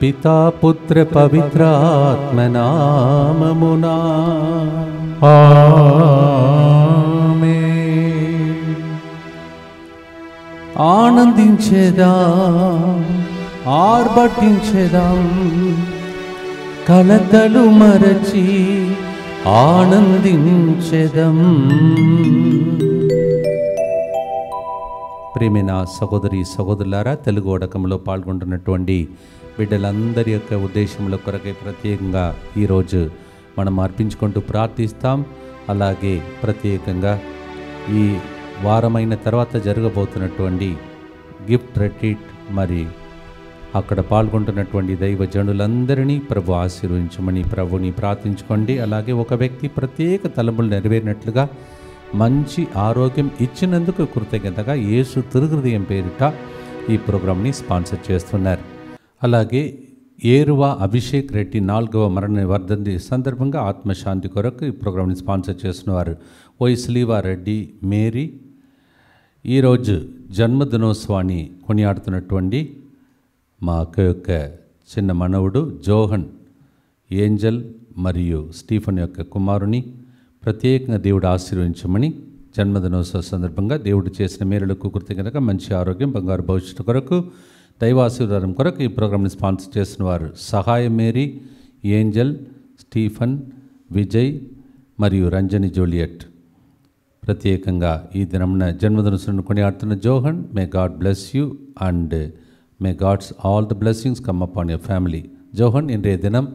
పితా పుత్ర పవిత్రాత్మ నామమునా ఆమేన్. ఆనందించేదాం, ఆర్భటించేదాం, కలతలు మరచి ఆనందించేదం. ప్రియమైన సహోదరి సహోదరులారా, తెలుగు ఓడకంలో పాల్గొంటున్నటువంటి బిడ్డలందరి యొక్క ఉద్దేశముల కొరకై ప్రత్యేకంగా ఈరోజు మనం అర్పించుకుంటూ ప్రార్థిస్తాం. అలాగే ప్రత్యేకంగా ఈ వారమైన తర్వాత జరగబోతున్నటువంటి గిఫ్ట్ రిట్రీట్ మరి అక్కడ పాల్గొంటున్నటువంటి దైవజనులందరినీ ప్రభు ఆశీర్వదించమని ప్రభుని ప్రార్థించుకోండి. అలాగే ఒక వ్యక్తి ప్రత్యేక తలములు నెరవేరినట్లుగా మంచి ఆరోగ్యం ఇచ్చినందుకు కృతజ్ఞతగా యేసు తిరుహృదయం పేరిట ఈ ప్రోగ్రాంని స్పాన్సర్ చేస్తున్నారు. అలాగే ఏరువ అభిషేక్ రెడ్డి 4వ మరణ వర్ధంతి సందర్భంగా ఆత్మశాంతి కొరకు ఈ ప్రోగ్రాంని స్పాన్సర్ చేస్తున్నవారు వైస్లీవా రెడ్డి మేరీ. ఈరోజు జన్మదినోత్సవాన్ని కొనియాడుతున్నటువంటి మా యొక్క చిన్న మనవుడు జోహన్ ఏంజల్ మరియు స్టీఫన్ యొక్క కుమారుని ప్రత్యేకంగా దేవుడు ఆశీర్వదించమని జన్మదినోత్సవ సందర్భంగా దేవుడు చేసిన మేలులకు కృతజ్ఞతగా మంచి ఆరోగ్యం, బంగారు భవిష్యత్తు కొరకు, దైవాశీర్వాదం కొరకు ఈ ప్రోగ్రాంని స్పాన్సర్ చేసిన వారు సహాయ మేరీ, ఏంజల్, స్టీఫన్, విజయ్ మరియు రంజని జూలియట్. ప్రత్యేకంగా ఈ దినమున జన్మదినోత్సవం కొనియాడుతున్న Johan, may God bless you and may God's all the blessings come upon your family. Johan, இன்றைய தினம்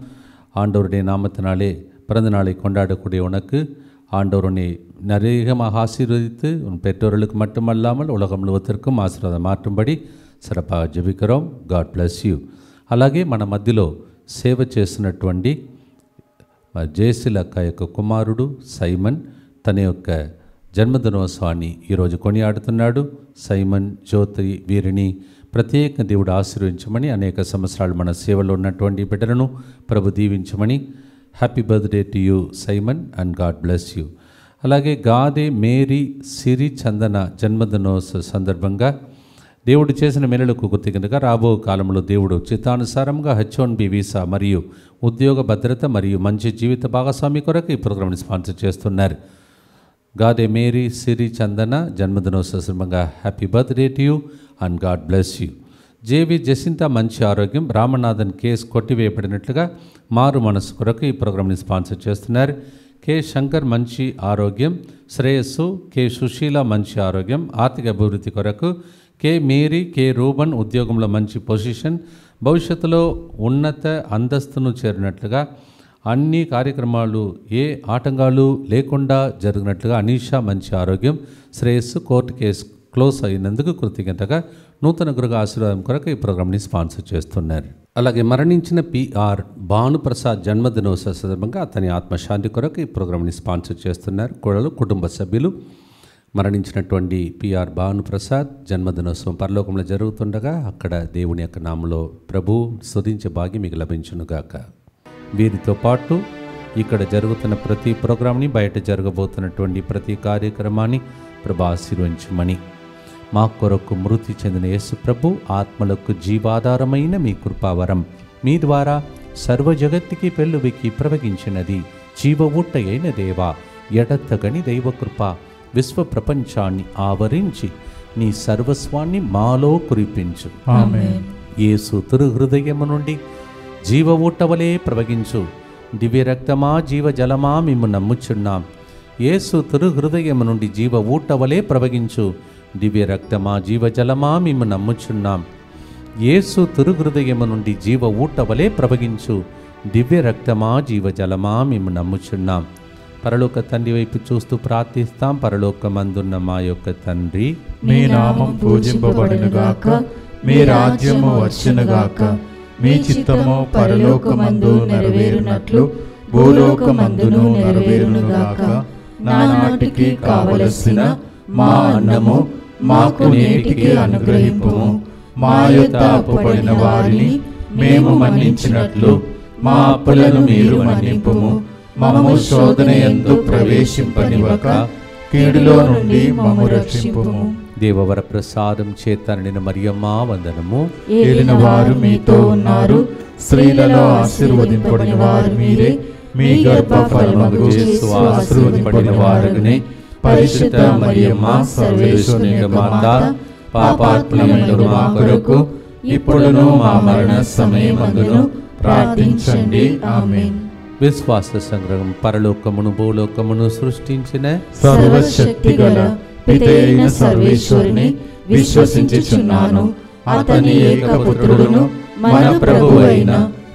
ஆண்டவருடைய நாமத்தினாலே பிறந்த நாளை கொண்டாடக்கூடிய உனக்கு ஆண்டவர் உன்னை நிறையமாக ஆசீர்வதித்து உன் பெற்றோர்களுக்கு மட்டுமல்லாமல் உலகம் முழுவதற்கும் ஆசீர்வாதம் மாற்றும்படி சிறப்பாக జెబిக்கிறோம். God bless you. అలాగే మన మధ్యలో సేవ చేస్తున్నటువంటి జేసిలక్క యొక్క కుమారుడు సైమన్ తన యొక్క జన్మదినోత్సవాన్ని ఈరోజు కొనియాడుతున్నాడు. సైమన్, జ్యోతి వీరిని ప్రత్యేక దేవుడు ఆశీర్వదించమని, అనేక సంవత్సరాలు మన సేవలో ఉన్నటువంటి బిడ్డలను ప్రభు దీవించమని. Happy birthday to you Simon and God bless you. అలాగే గాదే మేరీ సిరి చందన జన్మదినోత్సవ సందర్భంగా దేవుడు చేసిన మేలులకు కృతజ్ఞతగా రాబో కాలంలో దేవుడు చిత్తానుసారంగా H1B వీసా మరియు ఉద్యోగ భద్రత మరియు మంచి జీవిత భాగస్వామి కొరకు ఈ ప్రోగ్రాంని స్పాన్సర్ చేస్తున్నారు. గాదే మేరీ సిరి చందన జన్మదినోత్సవ సందర్భంగా happy birthday to you and God bless you. J V Jacintha మంచి ఆరోగ్యం, రామనాథన్ కేసు కొట్టివేయబడినట్లుగా మారు మనసు కొరకు ఈ ప్రోగ్రాంని స్పాన్సర్ చేస్తున్నారు. కె శంకర్ మంచి ఆరోగ్యం, శ్రేయస్సు. కె సుశీల మంచి ఆరోగ్యం, ఆర్థిక అభివృద్ధి కొరకు. కె మేరీ, కె రూబన్ ఉద్యోగంలో మంచి పొజిషన్, భవిష్యత్తులో ఉన్నత అంతస్తును చేరినట్లుగా, అన్ని కార్యక్రమాలు ఏ ఆటంకాలు లేకుండా జరిగినట్లుగా. అనీషా మంచి ఆరోగ్యం, శ్రేయస్సు. కోర్టు కేసు క్లోజ్ అయినందుకు కృతజ్ఞతగా నూతన గృహ ఆశీర్వాదం కొరకు ఈ ప్రోగ్రాంని స్పాన్సర్ చేస్తున్నారు. అలాగే మరణించిన పిఆర్ భానుప్రసాద్ జన్మదినోత్సవ సందర్భంగా అతని ఆత్మశాంతి కొరకు ఈ ప్రోగ్రాంని స్పాన్సర్ చేస్తున్నారు. కోడలు, కుటుంబ సభ్యులు. మరణించినటువంటి పిఆర్ భానుప్రసాద్ జన్మదినోత్సవం పరలోకంలో జరుగుతుండగా అక్కడ దేవుని యొక్క నామములో ప్రభు స్తుతించే భాగ్యం మీకు లభించునుగాక. వీరితో పాటు ఇక్కడ జరుగుతున్న ప్రతి ప్రోగ్రాంని, బయట జరగబోతున్నటువంటి ప్రతి కార్యక్రమాన్ని ప్రభు ఆశీర్వదించమని, మా కొరకు మృతి చెందిన యేసు ప్రభు ఆత్మలకు జీవాధారమైన మీ కృపావరం మీ ద్వారా సర్వ జగత్తుకి పెళ్ళువికి ప్రవగించినది. జీవ ఊట అయిన దేవా, ఎడతగని దైవకృప విశ్వ ప్రపంచాన్ని ఆవరించి నీ సర్వస్వాన్ని మాలో కురిపించు. ఆమేన్. యేసు తిరుహృదయము నుండి జీవ ఊటవలే ప్రవగించు దివ్య రక్తమా, జీవ జలమా మేము నమ్ముచున్నాం. యేసు తిరుహృదయము నుండి జీవ ఊటవలే ప్రవగించు దివ్య రక్తమా, జీవ జలమా మేము నమ్ముచున్నాం. యేసు తిరుహృదయము నుండి జీవ ఊటవలే ప్రవగించు దివ్య రక్తమా, జీవ జలమా మేము నమ్ముచున్నాం. పరలోక తండ్రి వైపు చూస్తూ ప్రార్థిస్తాం. పరలోకమందున్న మా యొక్క తండ్రి, మీ నామం పూజింపబడునుగాక, మీ రాజ్యము వచ్చునుగాక, మీ చిత్తము పరలోకమందు నెరవేరునట్లు భూలోకమందును నెరవేరునుగాక. నానాటికి కావలసిన మా అన్నము మాకు నేటికి అనుగ్రహింపుము. మా యొద్ద అప్పుపడిన వారిని మేము మన్నించినట్లు మా అప్పులను మీరు మన్నింపుము. మమ్ము శోధన యందు ప్రవేశింపనివ్వక కీడులో నుండి మమ్ము రక్షింపుము. దేవవర ప్రసాదం చేత నిండిన మరియమ్మ వందనము. ఏలిన వారు మీతో ఉన్నారు, స్త్రీలలో ఆశీర్వదింపబడిన వారు మీరే, మీ గర్భఫలమగు యేసు ఆశీర్వదింపబడిన వారగునే. పరిశుద్ధ మరియమ్మ సర్వేశ్వరుని మాత, పాపాత్ములైన మా కొరకు ఇప్పుడును మా మరణ సమయమందును ప్రార్థించండి. ఆమేన్. విశ్వాస సంగ్రహం. పరలోకమును భూలోకమును సృష్టించిన సర్వశక్తిగల పితైన సర్వేశ్వరుని విశ్వసించుచున్నాను. అతని ఏకపుత్రుడును మన ప్రభువు అయిన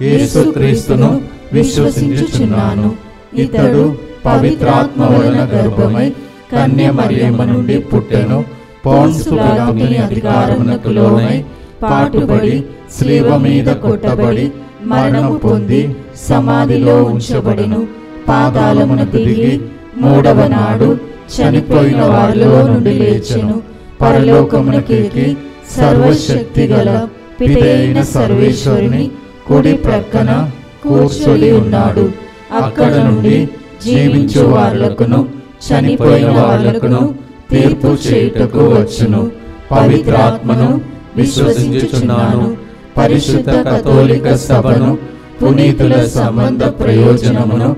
యేసుక్రీస్తును విశ్వసించుచున్నాను. ఇతడు పవిత్రాత్మ వలన గర్భమై కన్య మరియమ్మ నుండి పుట్టెను. పోన్సు పిలాతుని అధికారమునకు లోనై పాటుబడి శిలువ మీద కొట్టబడి మరణము పొంది సమాధిలో ఉంచబడెను. పాతాళమున దిగి మూడవ నాడు చనిపోయిన వారిలో నుండి లేచెను. పరలోకమునకెక్కి సర్వశక్తి గల పితైన సర్వేశ్వరుని కుడి ప్రక్కన కూర్చొని ఉన్నాడు. అక్కడ నుండి జీవించు వారులకును చనిపోయిన వారులకును తీర్పు చేయుటకు వచ్చును. పవిత్రాత్మను విశ్వసించుచున్నాను. పరిశుద్ధ కథోలిక సభను, పునీతుల సంబంధ ప్రయోజనమును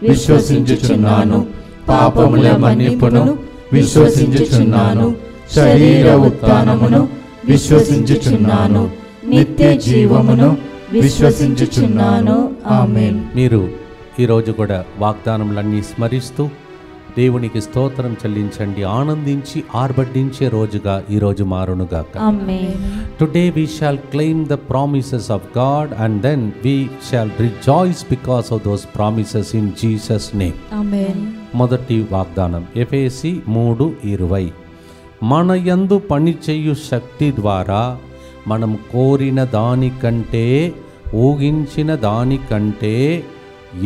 విశ్వసించుచున్నాను. పాపముల మన్నిపును విశ్వసించుచున్నాను. శరీర ఉత్థానమును విశ్వసించుచున్నాను. నిత్య జీవమును విశ్వసించుచున్నాను. ఆమేన్. మీరు ఈరోజు కూడా వాగ్దానములన్నీ స్మరిస్తూ దేవునికి స్తోత్రం చెల్లించండి. ఆనందించి ఆర్భటించే రోజుగా ఈరోజు మారునుగాక. Amen. Today we shall claim the promises of God and then we shall rejoice because of those promises in Jesus name. ఆమేన్. మొదటి వాగ్దానం ఎఫెసీ 3:20. మన యందు పనిచేయు శక్తి ద్వారా మనం కోరిన దానికంటే ఊహించిన దానికంటే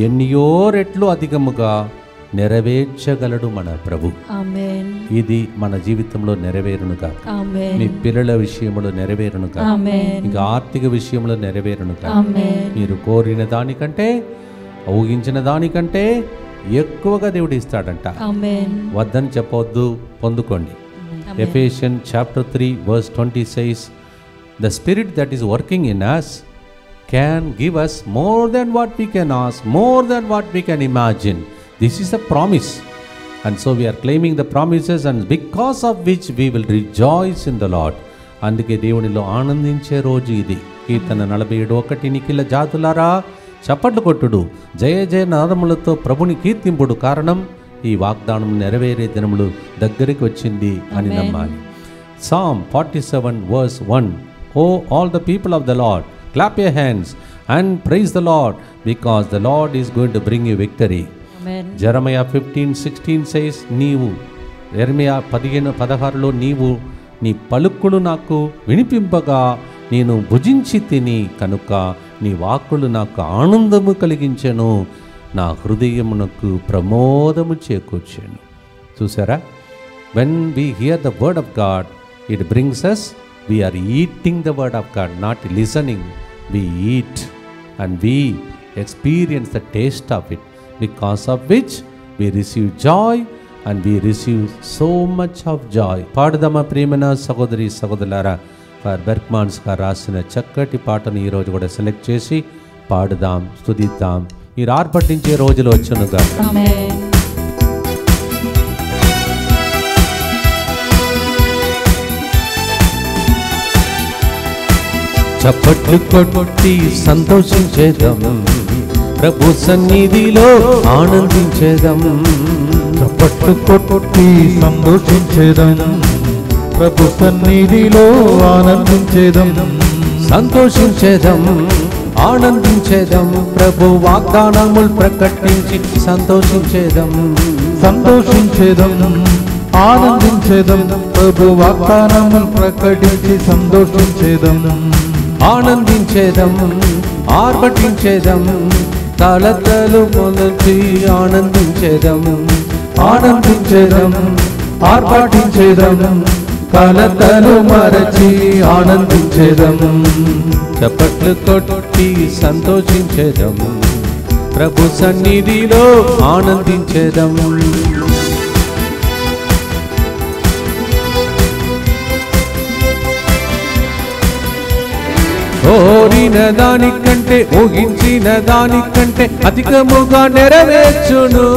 ఎన్నో రెట్లు అధికముగా నెరవేర్చగలడు మన ప్రభు. ఆమేన్. ఇది మన జీవితంలో నెరవేరునుగా, ఆమేన్. మీ పిల్లల విషయంలో నెరవేరునుగా, ఆమేన్. ఇంకా ఆర్థిక విషయంలో నెరవేరునుగా. ఆమేన్. మీరు కోరిన దానికంటే ఊహించిన దానికంటే ఎక్కువగా దేవుడు ఇస్తాడంట. ఆమేన్. వద్దని చెప్పవద్దు, పొందుకోండి. ఆమేన్. Ephesians chapter 3 verse 20 says, the spirit that is working in us can give us more than what we can ask, more than what we can imagine. This is a promise, and so we are claiming the promises, and because of which we will rejoice in the Lord. అందుకే దేవునిలో ఆనందించే రోజు ఇది. కీర్తన 47:1 నిఖిల జాతులారా చప్పట్లు కొట్టుడు, జయ జయ నాదములతో ప్రభుని కీర్తింపుడు. కారణం ఈ వాగ్దానం నెరవేరే దినములు దగ్గరికి వచ్చింది అని నమ్మాలి. Psalm 47 verse 1. Oh, all the people of the Lord, clap your hands and praise the Lord, because the Lord is going to bring you victory. Amen. Jeremiah 15:16 says, నీవు యెర్మయా 15:16లో నీవు నీ పలుకులు నాకు వినిపింపగా నేను భుజించి తిని కనుక నీ వాక్కులు నాకు ఆనందము కలిగించెను, నా హృదయమునకు ప్రమోదము చేకూర్చెను. చూసారా, when we hear the word of God, it brings us, we are eating the word of God, not listening. We eat and we experience the taste of it, because of which we receive joy and we receive so much of joy. పాడుదామా ప్రియమైన సహోదరి సహోదరులారా, బెర్గ్మాన్స్ గారు రాసిన చక్కటి పాటను ఈరోజు కూడా select చేసి పాడుదాం, స్తుతిద్దాం. మీరు ఆర్భటించే రోజులు వచ్చునుగా. ఆమేన్. చప్పట్లు కొట్టి సంతోషించేదం, ప్రభు సన్నిధిలో ఆనందించేదం. చప్పట్లు కొట్టి సంతోషించేదం, ప్రభు సన్నిధిలో ఆనందించేదం. సంతోషించేదం, ఆనందించేదం, ప్రభు వాగ్దానములు ప్రకటించి సంతోషించేదం. సంతోషించేదం, ఆనందించేదం, ప్రభు వాగ్దానములు ప్రకటించి సంతోషించేదం. ఆనందించేదం, ఆర్భటించేదం, తలతలు మొదటి ఆనందించేదం. ఆనందించేదం, ఆర్భటించేదం, కలతలు మరచి ఆనందించేదం. చప్పట్లు కొట్టి సంతోషించేదం, ప్రభు సన్నిధిలో ఆనందించేదం. కోరిన దానికంటే ఊహించిన దానికంటే అధికముగా నెరవేర్చును.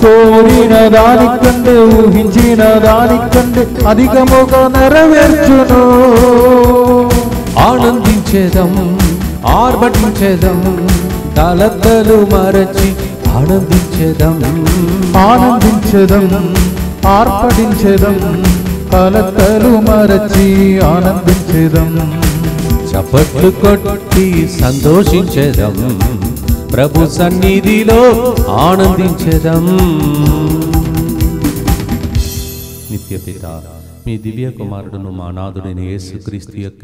కోరిన దానికంటే ఊహించిన దానికంటే అధికముగా నెరవేర్చును. ఆనందించేదం, ఆర్భటించేదం, కలతలు మరచి ఆనందించేదం. ఆనందించేదం, ఆర్పడించేదం, కలతలు మరచి ఆనందించేదం. చప్పట్లు కొట్టి సంతోషించేదం, ప్రభు సన్నిధిలో ఆనందించేదం. నిత్యపిత మీ దివ్య కుమారుడును మా నాథుడైన యేసుక్రీస్తు యొక్క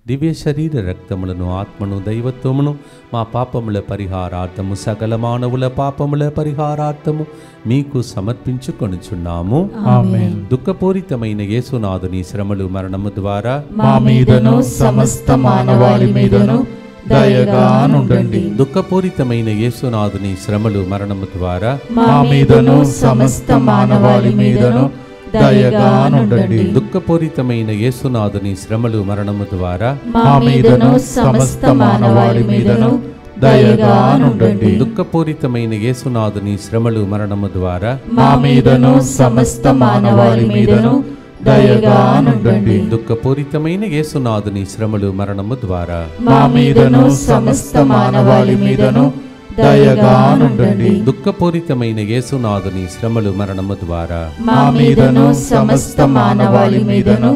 దివ్య శరీర రక్తములను, ఆత్మను, దైవత్వమును మా పాపముల పరిహారార్థము, సకల మానవుల పాపముల పరిహారార్థము మీకు సమర్పించుకొనుచున్నాము. ఆమేన్. దుఃఖపూరితమైన యేసునాథుని శ్రమలు, మరణము ద్వారా మా మీదను సమస్త మానవాళి మీదను దయగా నుండండి. దుఃఖపూరితమైన యేసునాథుని శ్రమలు, మరణము ద్వారా మా మీదను సమస్త మానవాళి మీదను దయగా నుండండి. దుఃఖపూరితమైన యేసునాథుని శ్రమలు, మరణము ద్వారా మా మీదను సమస్త మానవాళి మీదను దయగా నుండండి. దుఃఖపూరితమైన యేసునాథుని శ్రమలు, మరణము ద్వారా మా మీదను సమస్త మానవాళి మీదను దయగా నుండండి. దుఃఖపూరితమైన యేసునాథుని శ్రమలు, మరణము ద్వారా మా మీదను సమస్త మానవాళి మీదను దయగా నుండండి. దుఃఖపూరితమైన యేసునాథుని శ్రమలు, మరణము ద్వారా మా మీదను సమస్త మానవాళి మీదను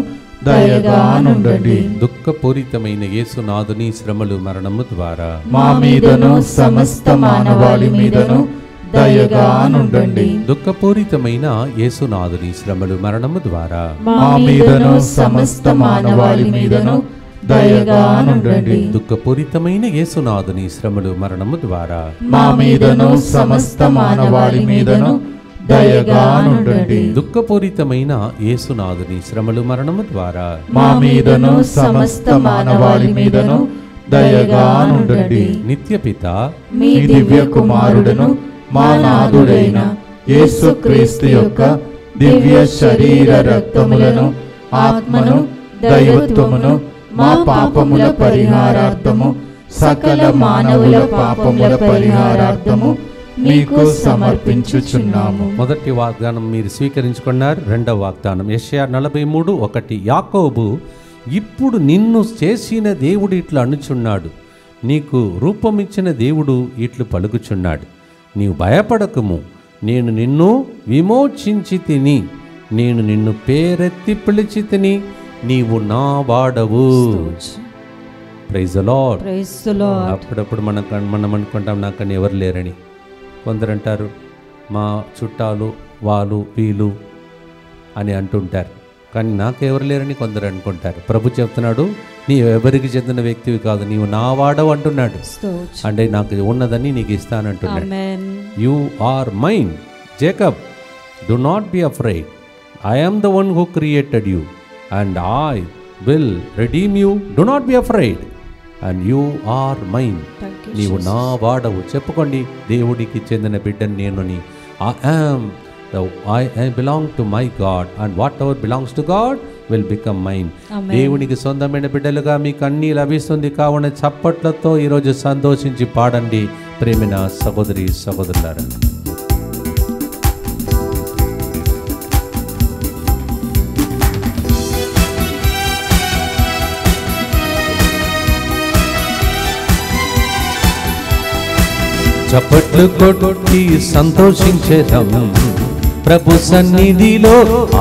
దయగా నుండండి. దుఃఖపూరితమైన యేసునాథుని శ్రమలు, మరణము ద్వారా మా మీదను సమస్త మానవాళి మీదను దయగా నుండండి. దుఃఖపూరితమైన యేసునాథుని శ్రమలు, మరణము ద్వారా మా మీదను సమస్త మానవాళి మీదను దయగా నుండండి. దుఃఖపూరితమైన యేసునాథుని శ్రమలు, మరణము ద్వారా మా మీదను సమస్త మానవాళి మీదను దయగా నుండండి. దుఃఖపూరితమైన యేసునాథుని శ్రమలు, మరణము ద్వారా మా మీదను సమస్త మానవాళి మీదను దయగా నుండండి. నిత్యపిత మీ దివ్య కుమారుడును మా నాథుడైన యేసుక్రీస్తు యొక్క దివ్య శరీర రక్తములను, ఆత్మను, దైవత్వమును మా పాపముల పరిహారార్థము, సకల మానవుల పాపముల పరిహారార్థము మీకు సమర్పించుచున్నాము. మొదటి వాగ్దానం మీరు స్వీకరించుకున్నారు. రెండవ వాగ్దానం యెషయా 43:1. యాకోబు, ఇప్పుడు నిన్ను చేసిన దేవుడు ఇట్లా అనుచున్నాడు, నీకు రూపమిచ్చిన దేవుడు ఇట్లు పలుకుచున్నాడు, నీవు భయపడకము, నేను నిన్ను విమోచించి తిని, నేను నిన్ను పేరెత్తి పిలిచి తిని, నీవు నా వాడవు. Praise the lord. అప్పుడప్పుడు మనం అనుకుంటాం నాకని ఎవరు లేరని. కొందరు అంటారు మా చుట్టాలు వాళ్ళు వీళ్ళు అని అంటుంటారు, కానీ నాకెవరు లేరని కొందరు అనుకుంటారు. ప్రభు చెప్తున్నాడు, నీవు ఎవరికి చెందిన వ్యక్తివి కాదు, నీవు నా వాడవు అంటున్నాడు. అంటే నాకు ఉన్నదని నీకు ఇస్తానంటున్నాడు. You are mine Jacob, do not be afraid, I am the one who created you and I will redeem you, do not be afraid and you are mine. నీవు నా వాడవు. చెప్పుకోండి, దేవుడికి చెందిన బిడ్డను నేనుని. I belong to my God and whatever belongs to God will become mine. దేవునికి సొంతమైన బిడ్డలుగా మీకు అన్నీ లభిస్తుంది. కావున చప్పట్లతో ఈరోజు సంతోషించి పాడండి ప్రేమిన సహోదరి సహోదరులారా. చప్పట్లు కొట్టి సంతోషించేదం, ప్రభు సన్నిధిలో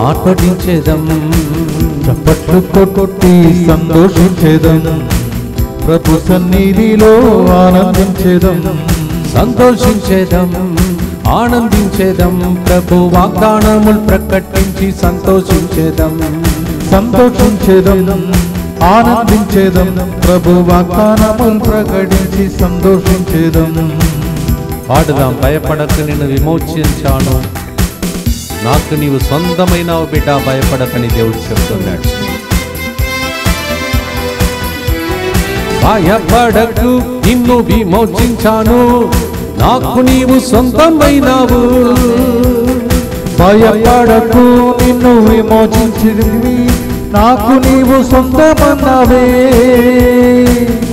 ఆర్భటించేదం. చప్పట్లు కొట్టి సంతోషించేదం, ప్రభు సన్నిధిలో ఆనందించేదం. సంతోషించేదం, ఆనందించేదం, ప్రభు వాగ్దానములు ప్రకటించి సంతోషించేదం. సంతోషించేదం, ఆనందించేదం, ప్రభు వాగ్దానములు ప్రకటించి సంతోషించేదం. పాడుదాం, భయపడక నిన్ను విమోచించాను, నాకు నీవు సొంతమైన బిడ్డ, భయపడకని దేవుడు చెప్తున్నాడు. భయపడకు నిన్ను విమోచించాను, నాకు నీవు సొంతమైనావు. భయపడకు నిన్ను విమోచించితివి, నాకు నీవు సొంతమన్నవే.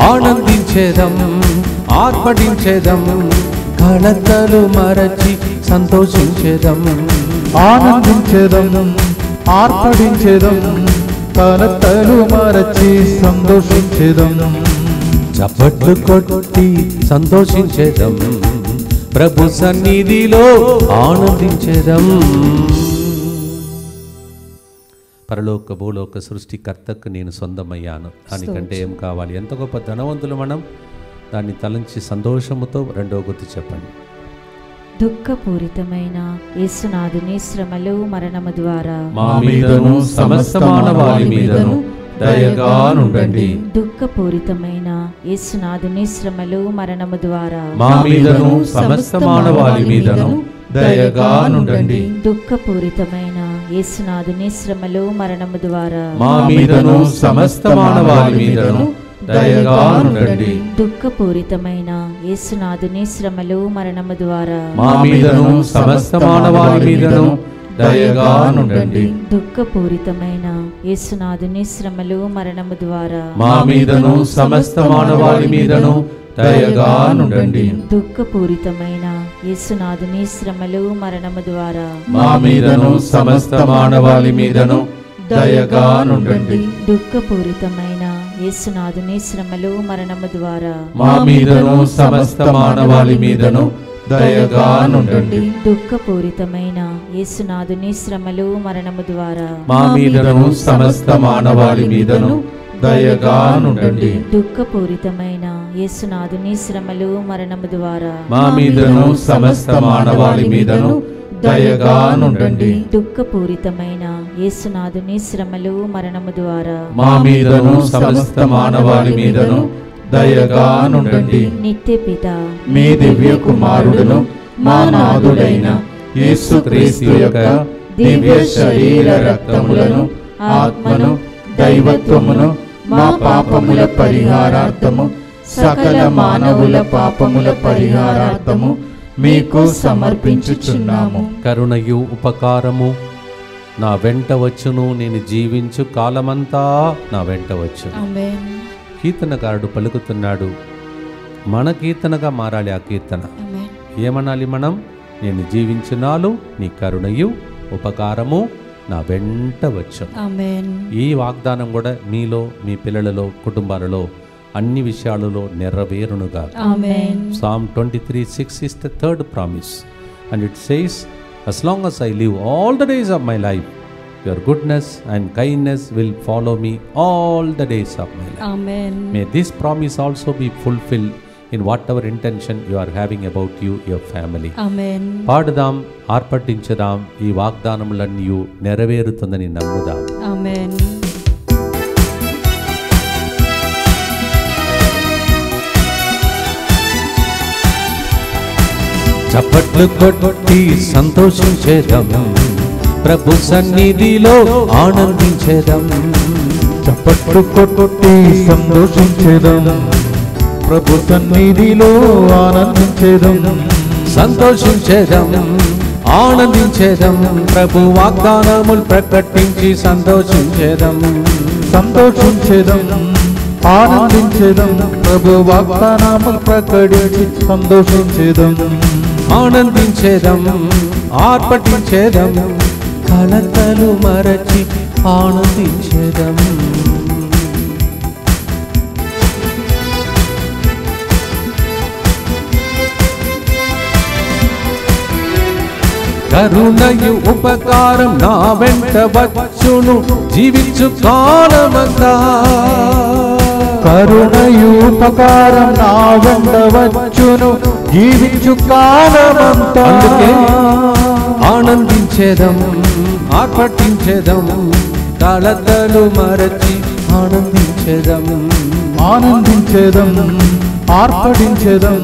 ఆనందించేదం ఆర్పడించేదం కలతలు మరచి సంతోషించేదం. ఆనందించేదం ఆర్పడించేదం కలతలు మరచి సంతోషించేదం. చప్పట్లు కొట్టి సంతోషించేదం ప్రభు సన్నిధిలో ఆనందించేదం. పరలోక భూలోక సృష్టికర్తకు నేను సొంతమయ్యాను. దానికంటే ఏం కావాలి? ఎంత గొప్ప ధనవంతులు మనం. దాన్ని తలంచి సంతోషముతో రెండవ గుర్తు చెప్పండి. దుఃఖపూరితమైన యేసునాథుని శ్రమలు మరణము ద్వారా మా మీదను సమస్త మానవాళి మీదను దయగా నుండండి. దుఃఖపూరితమైన యేసునాథుని శ్రమలు మరణము ద్వారా మా మీదను సమస్త మానవాళి మీదను దయగా నుండండి. దుఃఖపూరితమైన యేసునాథుని శ్రమలు మరణము ద్వారా మా మీదను సమస్త మానవాళి మీదను దయగా నుండండి. దుఃఖపూరితమైన యేసునాథుని శ్రమలు మరణము ద్వారా మా మీదను సమస్త మానవాళి మీదను దయగా నుండండి. దుఃఖపూరితమైన యేసునాథుని శ్రమలు మరణము ద్వారా మా మీదను సమస్త మానవాళి మీదను దయగా నుండండి. దుఃఖపూరితమైన యేసునాథుని శ్రమలు మరణము ద్వారా మా మీదను సమస్త మానవాళి మీదను దయగా నుండండి. దుఃఖపూరితమైన యేసునాథుని శ్రమలు మరణము ద్వారా మా మీదను సమస్త మానవాళి మీదను దయగా నుండండి. దుఃఖపూరితమైన యేసునాథుని శ్రమలు మరణము ద్వారా మా మీదను సమస్త మానవాళి మీదను దయగా నుండండి. దుఃఖపూరితమైన యేసునాథుని శ్రమలు మరణము ద్వారా మా మీదను సమస్త మానవాళి మీదను దయగా నుండండి. దుఃఖపూరితమైన యేసునాథుని శ్రమలు మరణము ద్వారా మా మీదను సమస్త మానవాళి మీదను దయగా నుండండి. నిత్య పిత మీ దివ్య కుమారుడును మా నాథుడైన యేసుక్రీస్తు యొక్క దివ్య శరీర రక్తములను ఆత్మను దైవత్వమును మా పాపముల పరిహారార్థము సకల మానవుల పాపముల పరిహారార్థము మీకు సమర్పించుచున్నాము. కరుణయు ఉపకారము నా వెంట వచ్చును, నేను జీవించు కాలమంతా నా వెంట వచ్చును. ఆమేన్. కీర్తనకారుడు పలుకుతున్నాడు, మన కీర్తనగా మారాలి ఆ కీర్తన. ఆమేన్. ఏమనాలి మనం? నేను జీవించునాలు నీ కరుణయు ఉపకారము నా వెంట వచ్చును. ఆమేన్. ఈ వాగ్దానం కూడా మీలో, మీ పిల్లలలో, కుటుంబాలలో అన్ని విషయాలలో నెరవేరునుగా. ఆమేన్. Psalm 23:6 is the third promise, and it says, as long as I live all the days of my life, your goodness and kindness will follow me all the days of my life. Amen. May this promise also be fulfilled in whatever intention you are having about you, your family. Amen. పాడుదాం, ఆర్పటించుదాం, ఈ వాగ్దానములన్నీ నెరవేరుతుందని నమ్ముదాం. Amen. చప్పట్లు కొట్టి సంతోషించేదం, ప్రభు సన్నిధిలో ఆనందించేదం. చప్పట్లు కొట్టి సంతోషించేదం, ప్రభు సన్నిధిలో ఆనందించేదం. సంతోషించేదం, ఆనందించేదం, ప్రభు వాగ్దానములు ప్రకటించి సంతోషించేదం. సంతోషించేదం, ఆనందించేదం, ప్రభు వాగ్దానములు ప్రకటించి సంతోషించేదం. ఆనందించేదం, ఆర్పటించేదం, కలతలు మరచి ఆనందించేదం. కరుణయు ఉపకారం నా వెంట వచ్చును, జీవించు కాలమంతా. కరుణయు ఉపకారం నా వెంట వచ్చును, జీవించు కాలమంతా. అందుకే ఆనందించేదం, ఆర్పటించేదం, కలతలు మరచి ఆనందించేదం. ఆనందించేదం, ఆర్పడించేదం,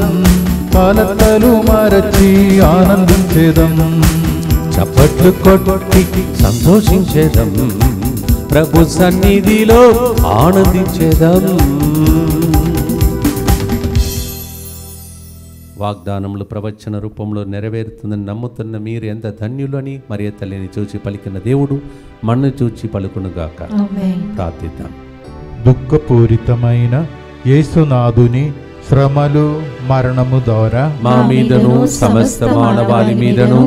కలతలు మరచి ఆనందించేదం. చప్పట్లు కొట్టి సంతోషించేదం, ప్రభు సన్నిధిలో ఆనందించేదం. వాగ్దానములు ప్రవచన రూపంలో నెరవేరుతుందని నమ్ముతున్న మీరు ఎంత ధన్యులని మరియ తల్లిని చూచి పలికిన దేవుడు మన్ను చూచి పలుకునుగాక. ప్రార్థిద్దాం. దుఃఖపూరితమైన యేసునాథుని శ్రమలు మరణము ద్వారా మా మీదను సమస్త మానవాళి మీదను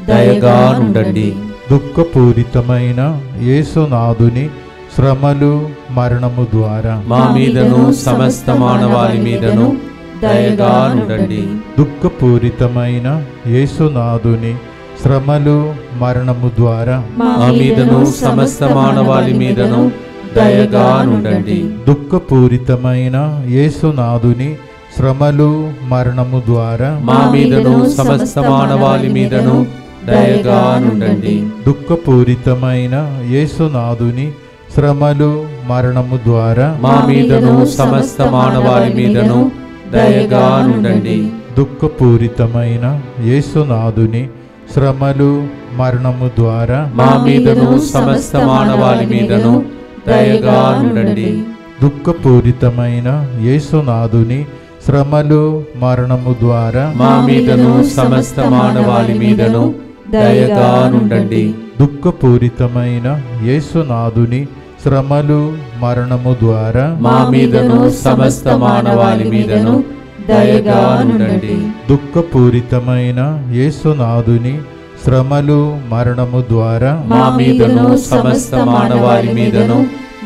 దయగా నుండండి. దుఃఖపూరితమైన యేసునాథుని శ్రమలు మరణము ద్వారా మా మీదను సమస్త మానవాళి మీదను దయగా నుండండి. దుఃఖపూరితమైన యేసునాథుని శ్రమలు మరణము ద్వారా మా మీదను సమస్త మానవాళి మీదను దయగా నుండండి. దుఃఖపూరితమైన యేసునాథుని శ్రమలు మరణము ద్వారా మా మీదను సమస్త మానవాళి మీదను దయగా నుండండి. దుఃఖపూరితమైన యేసునాథుని శ్రమలు మరణము ద్వారా మా మీదను సమస్త మానవాళి మీదను దయగా నుండండి. దుఃఖపూరితమైన యేసునాథుని శ్రమలు మరణము ద్వారా మా మీదను సమస్త మానవాళి మీదను దయగా నుండండి. దుఃఖపూరితమైన యేసునాథుని శ్రమలు మరణము ద్వారా మా మీదను సమస్త మానవాళి మీదను దయగా నుండండి. దుఃఖపూరితమైన యేసునాథుని శ్రమలు మరణము ద్వారా మా మీదను సమస్త మానవాళి మీదను దయగా నుండండి. దుఃఖపూరితమైన యేసునాథుని శ్రమలు మరణము ద్వారా మా మీదను సమస్త మానవాళి మీదను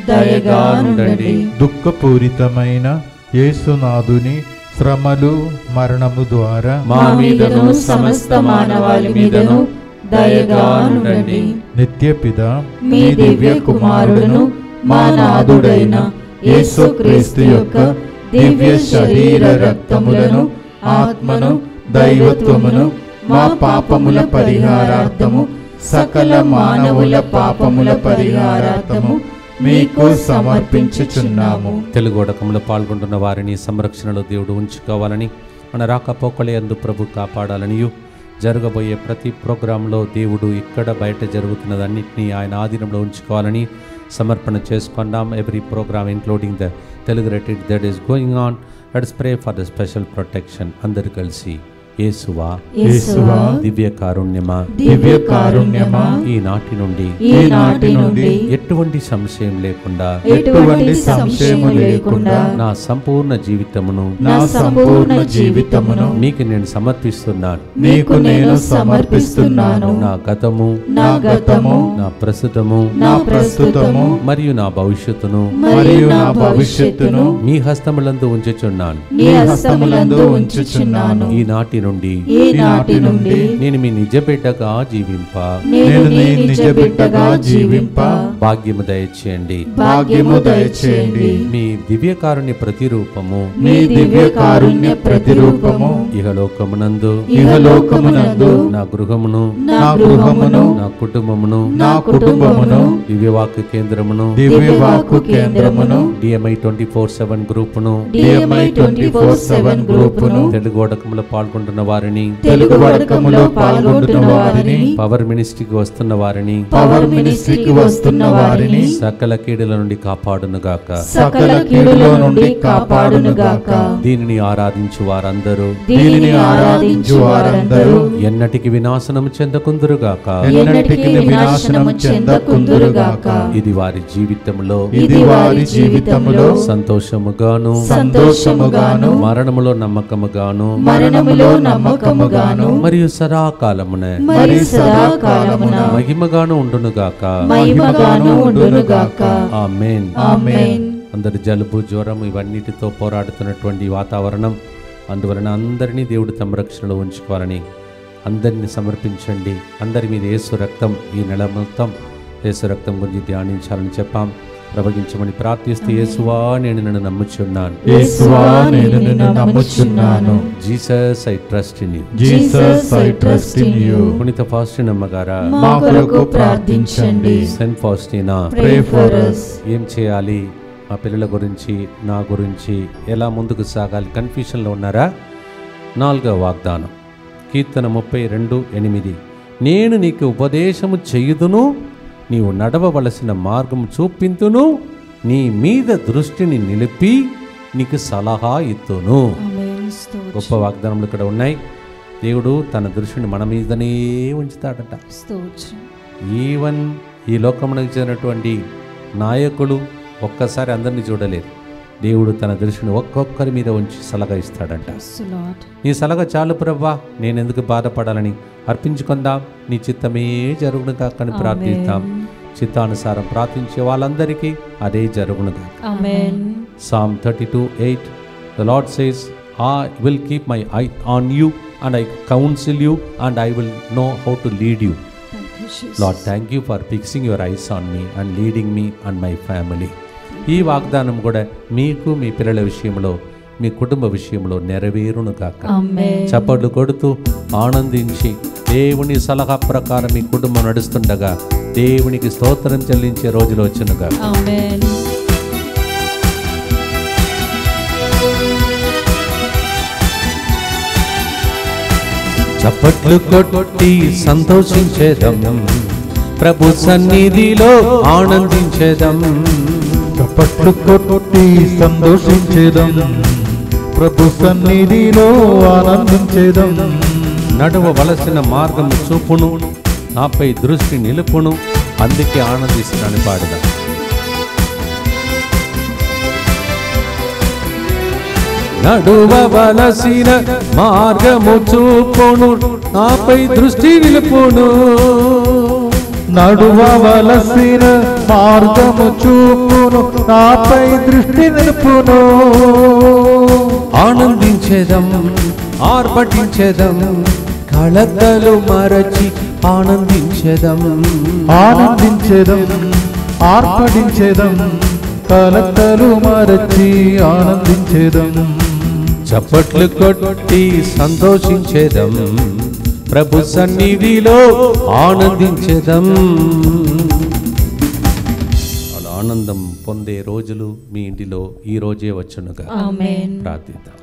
దయగా నుండండి. దుఃఖపూరితమైన యేసునాథుని శ్రమలు మరణము ద్వారా మా మీదను సమస్త మానవాళి మీదను దయగా నుండండి. నిత్యపిత మీ దివ్య కుమారుడును మా నాథుడైన యేసుక్రీస్తు యొక్క దివ్య శరీర రక్తములను ఆత్మను దైవత్వమును మా పాపముల పరిహారార్థము సకల మానవుల పాపముల పరిహారార్థము మీకు సమర్పించుచున్నాము. తెలుగోడకంలో పాల్గొంటున్న వారిని సంరక్షణలో దేవుడు ఉంచుకోవాలని, మన రాకపోకలే అందు ప్రభు కాపాడాలనియు, జరగబోయే ప్రతి ప్రోగ్రాంలో దేవుడు ఇక్కడ బయట జరుగుతున్నదన్నింటినీ ఆయన ఆధీనంలో ఉంచుకోవాలని సమర్పణ చేసుకుందాం. Every program including the Telugu retreat that is going on. Let's pray for the special protection. అందరు కలిసి యేసువా యేసువా దివ్య కారుణ్యమా దివ్య కారుణ్యమా ఈనాటి నుండి ఎటువంటి సంశయం లేకుండా ఎటువంటి సంశయము లేకుండా నా సంపూర్ణ జీవితమును మీకు నేను సమర్పిస్తున్నాను. నీకు నేను సమర్పిస్తున్నాను. నా గతము నా నా ప్రస్తుతము మరియు నా భవిష్యత్తును మీ హస్తములందు ఉంచుచున్నాను. ఈనాటి నుండి నేను మీ నిజ బిడ్డగా జీవింప భాగ్యము దయచేయండి. మీ దివ్యకారుణ్య ప్రతిరూపము ఇహలోకమునందు నా గృహమును నా కుటుంబమును దివ్యవాక్కు కేంద్రమును DMI 24/7 గ్రూపును తెలుగోడకములో పాల్గొంటున్న వారిని పవర్ మినిస్ట్రీకి వస్తున్న వారిని సకల కీడుల నుండి కాపాడునుగాక. దీనిని ఆరాధించు వారందరూ ఎన్నటికి వినాశనము చెందకుందురుగాక. ఇది వారి జీవితంలో సంతోషముగాను మరణములో నమ్మకముగాను మరియు సదాకాలమున మహిమగాను ఉండునుగాక. ఆమేన్. అందరి జలుబు జ్వరం ఇవన్నిటితో పోరాడుతున్నటువంటి వాతావరణం, అందువలన అందరినీ దేవుడు తమ రక్షణలో ఉంచుకోవాలని అందరినీ సమర్పించండి. అందరి మీద యేసు రక్తం, ఈ నెల మొత్తం యేసు రక్తం గురించి ధ్యానించాలని చెప్పాం. ప్రవగించమని ప్రార్థిస్తూ, యేసువా నేను నిన్ను నమ్ముచున్నాను. Jesus I trust in you. పునీత ఫాస్టినమ్మ గారా మా కొరకు ప్రార్థించండి. Saint Faustina pray for us. ఏం చేయాలి, మా పిల్లల గురించి, నా గురించి ఎలా ముందుకు సాగాలి, కన్ఫ్యూషన్లో ఉన్నారా? 4వ వాగ్దానం, కీర్తన 32:8. నేను నీకు ఉపదేశము చేయుదును, నీవు నడవవలసిన మార్గము చూపింతును, నీ మీద దృష్టిని నిలిపి నీకు సలహా ఇత్తును. గొప్ప వాగ్దానములు ఇక్కడ ఉన్నాయి. దేవుడు తన దృష్టిని మన మీదనే ఉంచుతాడట. స్తోత్రం. ఈవెన్ ఈ లోకమునకు చెందినటువంటి నాయకులు ఒక్కసారి అందరినీ చూడలేరు. దేవుడు తన దృష్టిని ఒక్కొక్కరి మీద ఉంచి సలహా ఇస్తాడంట. నీ సలహా చాలు ప్రభువా, నేనెందుకు బాధపడాలని అర్పించుకుందాం, నీ చిత్తమే జరుగును కాకని ప్రార్థిస్తాం. చిత్తానుసారం ప్రార్థించే వాళ్ళందరికీ అదే జరుగును కాక. ఆమేన్. Psalm 32:8 The Lord says, I will keep my eye on you and I counsel you and I will know how to lead you. Lord, thank you for fixing your eyes on me and leading me and my family. ఈ వాగ్దానం కూడా మీకు, మీ పిల్లల విషయంలో, మీ కుటుంబ విషయంలో నెరవేరును కాక. చప్పట్లు కొడుతూ ఆనందించి దేవుని సలహా ప్రకారం మీ కుటుంబం నడుస్తుండగా దేవునికి స్తోత్రం చెల్లించే రోజులు వచ్చునుగా. ఆమేన్. చప్పట్లు కొట్టి సంతోషించేదం, ప్రభు సన్నిధిలో ఆనందించేదం. చప్పట్లు కొట్టి సంతోషించేదం, ప్రభు సన్నిధిలో ఆనందించేదం. నడవవలసిన మార్గము చూపును, నాపై దృష్టి నిలుపును, అందుకే ఆనందిస్తున్నాను పాడుదా. నడువవలసిన మార్గము చూపును, నాపై దృష్టి నిలుపును. నడువవలసిన మార్గము చూపును, నాపై దృష్టి నిలుపును. ఆనందించేదం, ఆర్భటించేదం, కళతలు మరచి ఆనందించేదం. ఆనందించేదం, ఆర్పడించేదం, కలతలు మరచి ఆనందించేదం. చప్పట్లు కొట్టి సంతోషించేదం, ప్రభు సన్నిధిలో ఆనందించేదం. అలా ఆనందం పొందే రోజులు మీ ఇంటిలో ఈ రోజే వచ్చునుగా. ఆమేన్. ప్రార్థిద్దాం.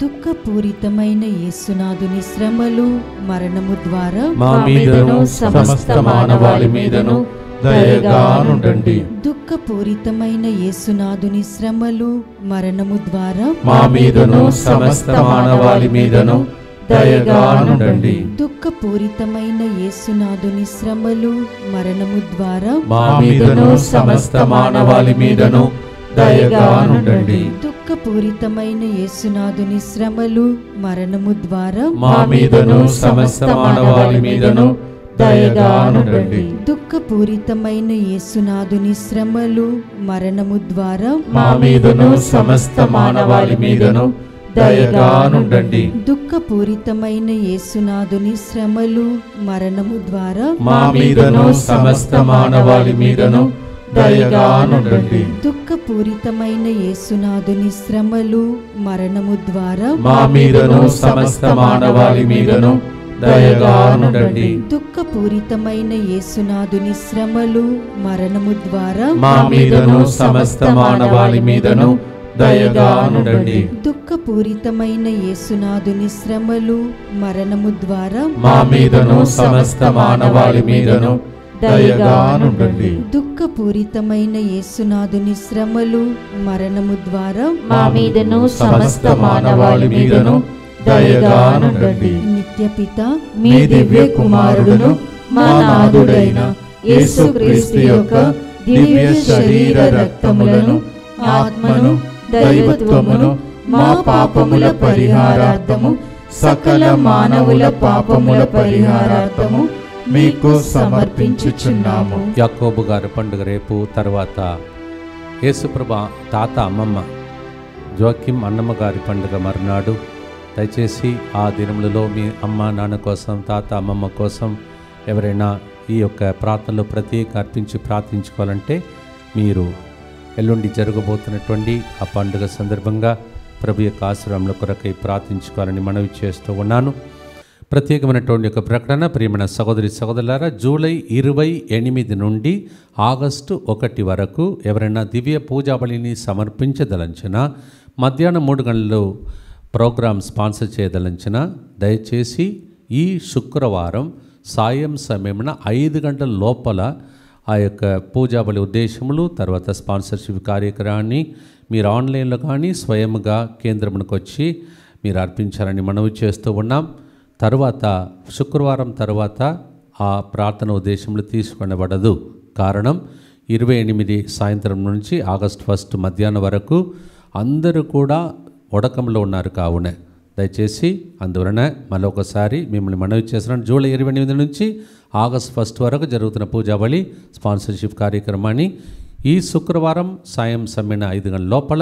దుఃఖపూరితమైన యేసునాథుని శ్రమలు, మరణము ద్వారా మా మీదను సమస్త మానవాళి మీదను దయగా నుండండి. దుఃఖపూరితమైన యేసునాథుని శ్రమలు, మరణము ద్వారా మా మీదను సమస్త మానవాళి మీదను దయగా నుండండి. దుఃఖపూరితమైన యేసునాథుని శ్రమలు, మరణము ద్వారా మా మీదను సమస్త మానవాళి మీదను దయగా నుండండి. దుఃఖపూరితమైన యేసునాథుని శ్రమలు, మరణము ద్వారా మా మీదను సమస్త మానవాళి మీదను దయగా నుండండి. దుఃఖపూరితమైన యేసునాథుని శ్రమలు, మరణము ద్వారా మా మీదను సమస్త మానవాళి మీదను దయగా నుండండి. దుఃఖపూరితమైన యేసునాథుని శ్రమలు, మరణము ద్వారా మా మీదను సమస్త మానవాళి మీదను దయగా నుండండి. దుఃఖపూరితమైన యేసునాథుని శ్రమలు, మరణము ద్వారా మా మీదను సమస్త మానవాళి మీదను దయగా నుండండి. దుఃఖపూరితమైన యేసునాథుని శ్రమలు, మరణము ద్వారా మా మీదను సమస్త మానవాళి మీదను దయగా నుండండి. దుఃఖపూరితమైన యేసునాథుని శ్రమలు, మరణము ద్వారా మా మీదను సమస్త మానవాళి మీదను దయగా నుండండి. దుఃఖపూరితమైన యేసునాథుని శ్రమలు, మరణము ద్వారా మా మీదను సమస్త మానవాళి మీదను దయగా నుండండి. నిత్యపిత మీ దివ్య కుమారుడును మా నాథుడైన యేసుక్రీస్తు యొక్క దివ్య శరీర రక్తములను, ఆత్మను, దైవత్వమును మా పాపముల పరిహారార్థము, సకల మానవుల పాపముల పరిహారార్థము మీకు సమర్పించుచున్నాము. యాకోబు గారి పండుగ రేపు, తర్వాత యేసుప్రభ తాత అమ్మమ్మ జోకిం అన్నమ్మ గారి పండుగ మరునాడు. దయచేసి ఆ దినములలో మీ అమ్మ నాన్న కోసం, తాత అమ్మమ్మ కోసం ఎవరైనా ఈ యొక్క ప్రార్థనలో ప్రత్యేక అర్పించి ప్రార్థించుకోవాలంటే మీరు ఎల్లుండి జరగబోతున్నటువంటి ఆ పండుగ సందర్భంగా ప్రభు యొక్క ఆశీర్వాదముల కొరకై ప్రార్థించుకోవాలని మనవి చేస్తూ ఉన్నాను. ప్రత్యేకమైనటువంటి యొక్క ప్రకటన, ప్రియమైన సహోదరి సహోదరులారా, జూలై 28 నుండి ఆగస్టు 1 వరకు ఎవరైనా దివ్య పూజాబలిని సమర్పించదలంచిన, మధ్యాహ్నం 3 గంటల్లో ప్రోగ్రాం స్పాన్సర్ చేయదలంచిన, దయచేసి ఈ శుక్రవారం సాయం సమయమున 5 గంటల లోపల ఆ యొక్క పూజాబలి ఉద్దేశములు, తర్వాత స్పాన్సర్షిప్ కార్యక్రమాన్ని మీరు ఆన్లైన్లో కానీ స్వయంగా కేంద్రమునకు వచ్చి మీరు అర్పించాలని మనవి చేస్తూ ఉన్నాం. తర్వాత శుక్రవారం తర్వాత ఆ ప్రార్థన ఉద్దేశంలో తీసుకొనబడదు. కారణం 28 సాయంత్రం నుంచి ఆగస్ట్ 1 మధ్యాహ్నం వరకు అందరూ కూడా ఉడకంలో ఉన్నారు. కావున దయచేసి అందువలన మరొకసారి మిమ్మల్ని మనవి చేస్తున్నాను. జూలై 28 నుంచి ఆగస్ట్ 1 వరకు జరుగుతున్న పూజాబలి స్పాన్సర్షిప్ కార్యక్రమాన్ని ఈ శుక్రవారం సాయం సమయం 5 గంటల లోపల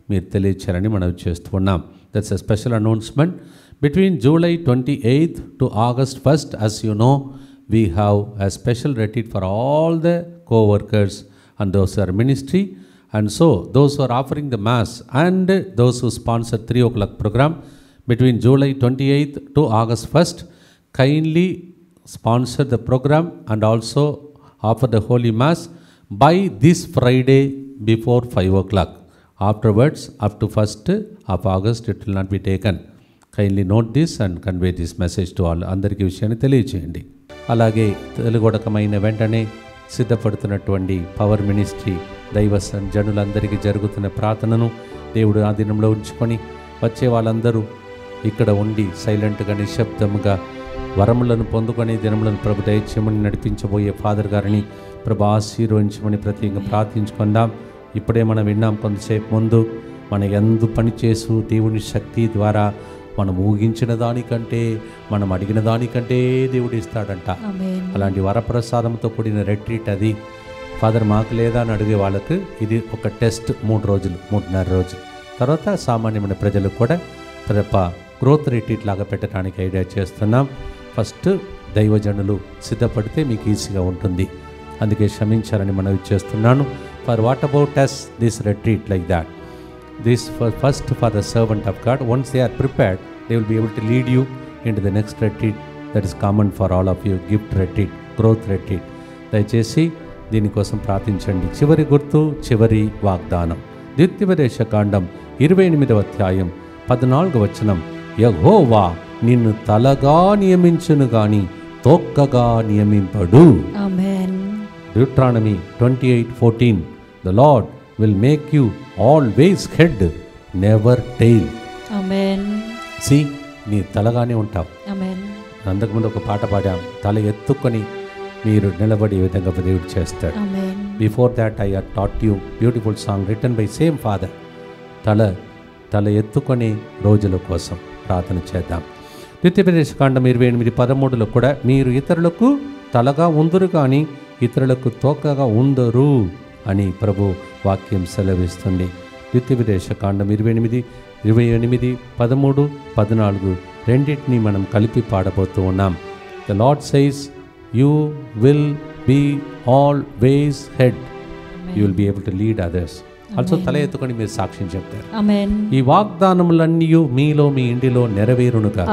మీరు తెలియచేయాలని మనవి చేస్తున్నాం. That's a special announcement. Between July 28th to August 1st, as you know, we have a special retreat for all the co-workers and those who are ministry, and so those who are offering the mass and those who sponsor 3 o'clock program between July 28th to August 1st, kindly sponsor the program and also offer the holy mass by this Friday before 5 o'clock. Afterwards, up to 1st of August, it will not be taken. Kindly note this and convey this message to all. అందరికీ విషయాన్ని తెలియచేయండి. అలాగే తెలుగొడకమైన వెంటనే సిద్ధపడుతున్నటువంటి power ministry దైవ జనులందరికీ జరుగుతున్న ప్రార్థనను దేవుడు ఆ దినంలో ఉంచుకొని వచ్చే వాళ్ళందరూ ఇక్కడ ఉండి సైలెంట్గా నిశ్శబ్దముగా వరములను పొందుకొని దినములను ప్రభు దయచేయమని నడిపించబోయే ఫాదర్ గారిని ప్రభు ఆశీర్వదించమని ప్రత్యేకంగా ప్రార్థించుకుందాం. ఇప్పుడే మనం విన్నాం కొంతసేపు ముందు, మన ఎందు పనిచేసు దేవుని శక్తి ద్వారా మనం ఊహించిన దానికంటే, మనం అడిగిన దానికంటే దేవుడు ఇస్తాడంట. అలాంటి వరప్రసాదంతో కూడిన రెట్రీట్ అది. ఫాదర్ మాకు లేదా అని అడిగే వాళ్ళకు ఇది ఒక టెస్ట్. 3 రోజులు, 3.5 రోజులు. తర్వాత సామాన్యమైన ప్రజలకు కూడా గ్రోత్ రెట్రీట్ లాగా పెట్టడానికి ఐడియా చేస్తున్నాం. ఫస్ట్ దైవజనులు సిద్ధపడితే మీకు ఈజీగా ఉంటుంది. అందుకే క్షమించాలని మనవి చేస్తున్నాను. For what about us this retreat like that? This first for the servant of God. Once they are prepared, they will be able to lead you into the next retreat that is common for all of you, gift retreat, growth retreat. దయచేసి దీనికోసం ప్రార్థించండి. చివరి గుర్తు, చివరి వాగ్దానం. ద్వితీయోపదేశకాండం 28వ అధ్యాయం 14వ వచనం. యెహోవా నిన్ను తలగా నియమించును గాని తోకగా నియమింపడు. ఆమేన్. Deuteronomy 28:14. The Lord will make you always head, never tail. Amen. See, నీ తలగానే ఉంటావు. ఆమేన్. అంతకుముందు ఒక పాట పాడాం, తల ఎత్తుకొని మీరు నిలబడే విధంగా దేవుడు చేస్తాడు. ఆమేన్. Before that I had taught you beautiful song written by same father. తల ఎత్తుకొని రోజుల కోసం ప్రార్థన చేద్దాం. ద్వితీయోపదేశకాండం 28:13లో కూడా మీరు ఇతరులకు తలగా ఉందురు కానీ ఇతరులకు తోకగా ఉందరు అని ప్రభు వాక్యం సెలవిస్తుంది. ద్వితీయోపదేశకాండం 28, 13, 14 రెండింటినీ మనం కలిపి పాడబోతూ ఉన్నాం. The Lord says, you will be always head. You will be able to lead others. Also తల ఎత్తుకొని మీరు సాక్ష్యం చెప్తారు. ఈ వాగ్దానములన్నీ మీలో మీ ఇంటిలో నెరవేరునుగా.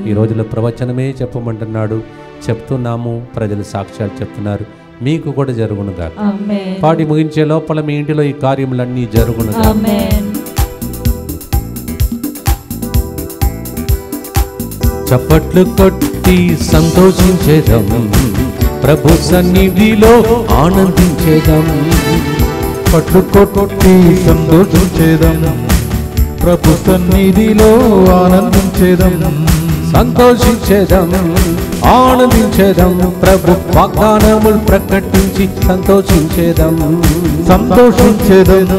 ఈ రోజులో ప్రవచనమే చెప్పమంటున్నాడు, చెప్తున్నాము, ప్రజలు సాక్ష్యాలు చెప్తున్నారు, మీకు కూడా జరుగునుగా. పాడి ముగించే లోపల మీ ఇంటిలో ఈ కార్యములన్నీ జరుగునుగా. చప్పట్లు కొట్టి సంతోషించేదం, ప్రభు సన్నిధిలో ఆనందించేదం. పట్లు కొట్టి సంతోషించేదం, ప్రభు సన్నిధిలో ఆనందించేదం. సంతోషించేదం, ఆనందించేదం, ప్రభు వాగ్దానములు ప్రకటించి సంతోషించేదం. సంతోషించేదం,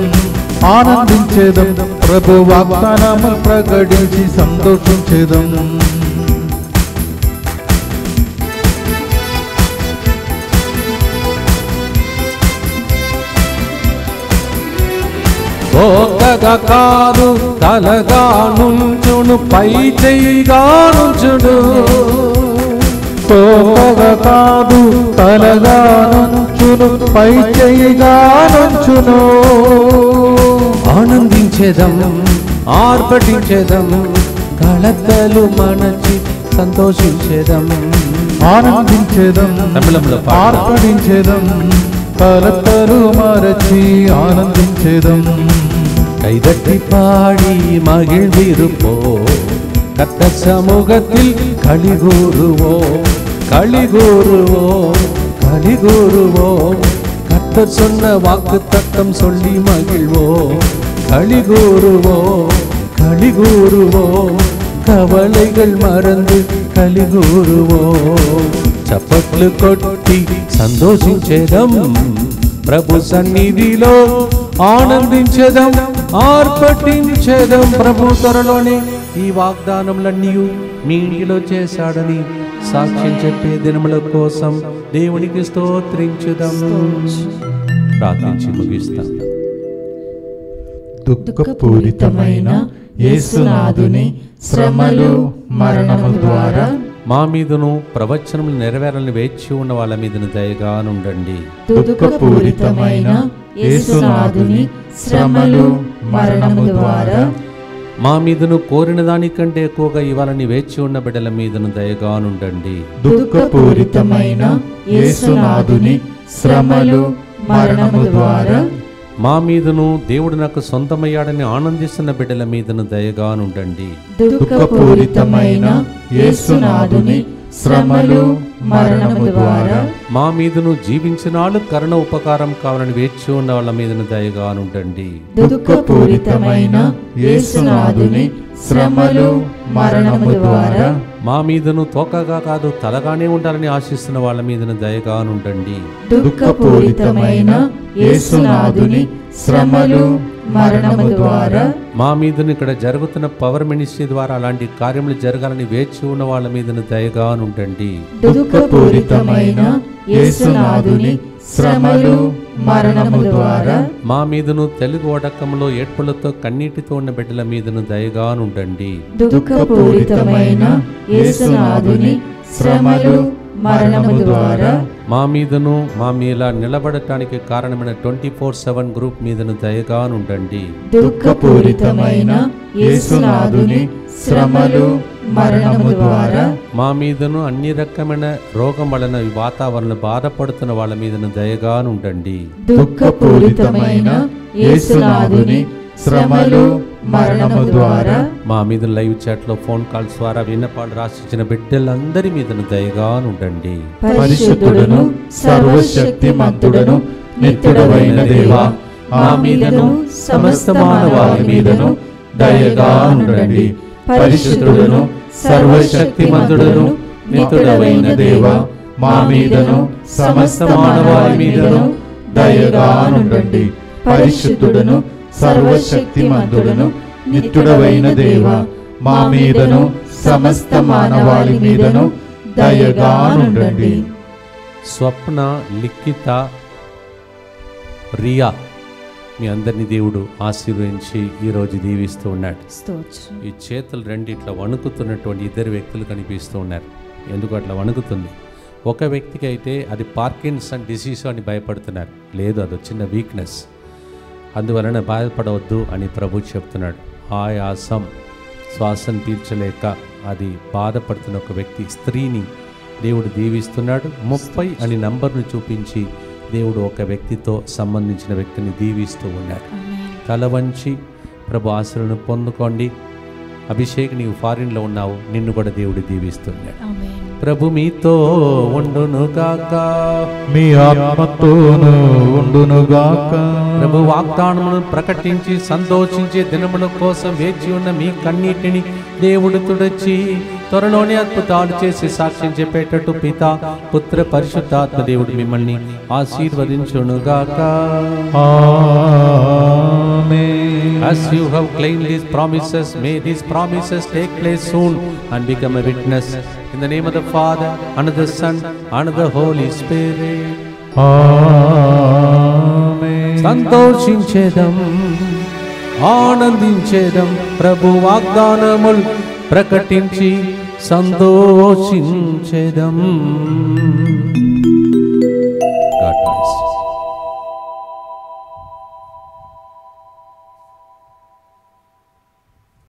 ఆనందించేదం, ప్రభు వాగ్దానములు ప్రకటించి సంతోషించేదం. తోకగా కాదు తలగా నుంచును, పై చెయ్యిగా నుంచును. తోకగా కాదు తలగా నుంచును, పై చెయ్యిగా నుంచును. ఆనందించేదం, ఆర్భటించేదం, కళతలు మనచి సంతోషించేదం. ఆనందించేదం, ఆర్భటించేదం, కలతలు మరచి ఆనందించేదం. கைதட்டி பாடி மகிழ்ந்திருப்போ, கத்த சமூகத்தில் களிகூறுவோ, களிகூறுவோ, களிகூறுவோ. கத்த சொன்ன வாக்கு தத்தம் சொல்லி மகிழ்வோ, களிகூறுவோ, கலிகூறுவோம், கவலைகள் மறந்து கலிகூறுவோம். చప్పట్లు కొట్టి సంతోషించేదం, ప్రభు సన్నిధిలో ఆనందించేదం, ఆర్పటించేదం. ప్రభు త్వరలోనే ఈ వాగ్దానములన్నీ మీ ఇంటిలో చేశాడని సాక్ష్యం చెప్పే దినముల కోసం దేవునికి స్తోత్రించుదాం. ప్రార్థించి ముగిస్తాం. దుఃఖపూరితమైన యేసునాథుని శ్రమలు మరణము ద్వారా మా మీదను ప్రవచనములు నెరవేరాలని వేచి ఉన్న వాళ్ళ మీదను దయగానుండండి. దుఃఖపూరితమైన యేసునాథుని శ్రమలు మరణము ద్వారా మా మీదను కోరిన దానికంటే ఎక్కువగా ఇవ్వాలని వేచి ఉన్న బిడ్డల మీదను దయగానుండండి. దుఃఖపూరితమైన యేసునాథుని శ్రమలు మరణము ద్వారా మా మీదను దేవుడు నాకు సొంతమయ్యాడని ఆనందిస్తున్న బిడ్డల మీదను దయగానుండండి. దుఃఖపూరితమైన యేసునాథుని శ్రమలు మరణము ద్వారా మా మీదను జీవించినాళ్ళు కరుణ ఉపకారం కావాలని వేచి ఉన్న వాళ్ళ మీదను దయగానుండండి. దుఃఖపూరితమైన యేసునాథుని శ్రమలు మరణము ద్వారా మా మీదను తోకగా కాదు తలగానే ఉండాలని ఆశిస్తున్న వాళ్ళ మీదను దయగానుండండి. దుఃఖపూరితమైన యేసునాథుని శ్రమలు మరణము ద్వారా మా మీదను ఇక్కడ జరుగుతున్న పవర్ మినిస్ట్రీ ద్వారా అలాంటి కార్యములు జరగాలని వేచి ఉన్న వాళ్ళ మీదను దయగానుండండి. దుఃఖపూరితమైన యేసునాథుని శ్రమలు మరణము ద్వారా మా మీదను తెలుగు వడకంలో ఏడ్పులతో కన్నీటితో ఉన్న బిడ్డల మీదను దయగానుండండి. దుఃఖపూరితమైన యేసునాథుని శ్రమలు మరణము ద్వారా మా మీదను మా మీలా నిలబడటానికి కారణమైన 24/7 గ్రూప్ మీదను దయగానుండండి. దుఃఖపూరితమైన యేసునాథుని శ్రమలు మరణము ద్వారా మా మీదను అన్ని రకమైన రోగం వలన వాతావరణ బాధపడుతున్న వాళ్ళ మీదను దయగానుండండి. దుఃఖపూరితమైన యేసునాథుని శ్రమలు మరణము ద్వారా మా మీద లైవ్ చాట్ లో ఫోన్ కాల్స్ ద్వారా విన్నపాలు రాసిచ్చిన బిడ్డలందరి మీదను దయగానుండండి. పరిశుద్ధుడును సర్వశక్తిమంతుడును నిత్యుడవైన దేవా, మా మీదను సమస్త మానవాళి మీదను దయగా ఉండండి. పరిశుద్ధుడును సర్వశక్తిమంతుడును నిత్యుడవైన దేవా, మా మీదను సమస్త మానవాళి మీదను దయగా ఉండండి. పరిశుద్ధుడును సర్వశక్తిమంతుడును నిత్యుడవైన దేవా, మా మీదను సమస్త మానవాళి మీదను దయగా ఉండండి. స్వప్న, లిఖిత, రియా మీ అందరినీ దేవుడు ఆశీర్వదించి ఈరోజు దీవిస్తూ ఉన్నాడు. ఈ చేతులు రెండు ఇట్లా వణుకుతున్నటువంటి ఇద్దరు వ్యక్తులు కనిపిస్తూ ఉన్నారు. ఎందుకు అట్లా వణుకుతుంది? ఒక వ్యక్తికి అయితే అది పార్కిన్సన్ డిసీజ్ అని భయపడుతున్నారు. లేదు, అది చిన్న వీక్నెస్, అందువలన బాధపడవద్దు అని ప్రభు చెప్తున్నాడు. ఆయాసం, శ్వాసను పీల్చలేక అది బాధపడుతున్న ఒక వ్యక్తి, స్త్రీని దేవుడు దీవిస్తున్నాడు. 30 అని నంబర్ను చూపించి దేవుడు ఒక వ్యక్తితో సంబంధించిన వ్యక్తిని దీవిస్తూ ఉన్నాడు. తల వంచి ప్రభు ఆశలను పొందుకోండి. అభిషేక్, నీవు ఫారిన్లో ఉన్నావు, నిన్ను కూడా దేవుడు దీవిస్తున్నాడు. ప్రభు మీతో ఉండునుగాక, మీ ఆత్మతోను ఉండునుగాక. ప్రభు వాగ్దానమును ప్రకటించి సంతోషించే దినముల కోసం వేచి ఉన్న మీ కన్నీటిని దేవుడు తుడచి త్వరలోనే అద్భుతాలు చేసి సాక్ష్యం చెప్పేటట్టు పిత, పుత్ర, పరిశుద్ధాత్మ దేవుడు మిమ్మల్ని ఆశీర్వదించునుగాక. As you have claimed these promises, may these promises take place soon and become a witness. In the name of the Father, and of the Son, and of the Holy Spirit. Amen. సంతోషించేదం, ఆనందించేదం, ప్రభు వాగ్దానములు ప్రకటించి సంతోషించేదం.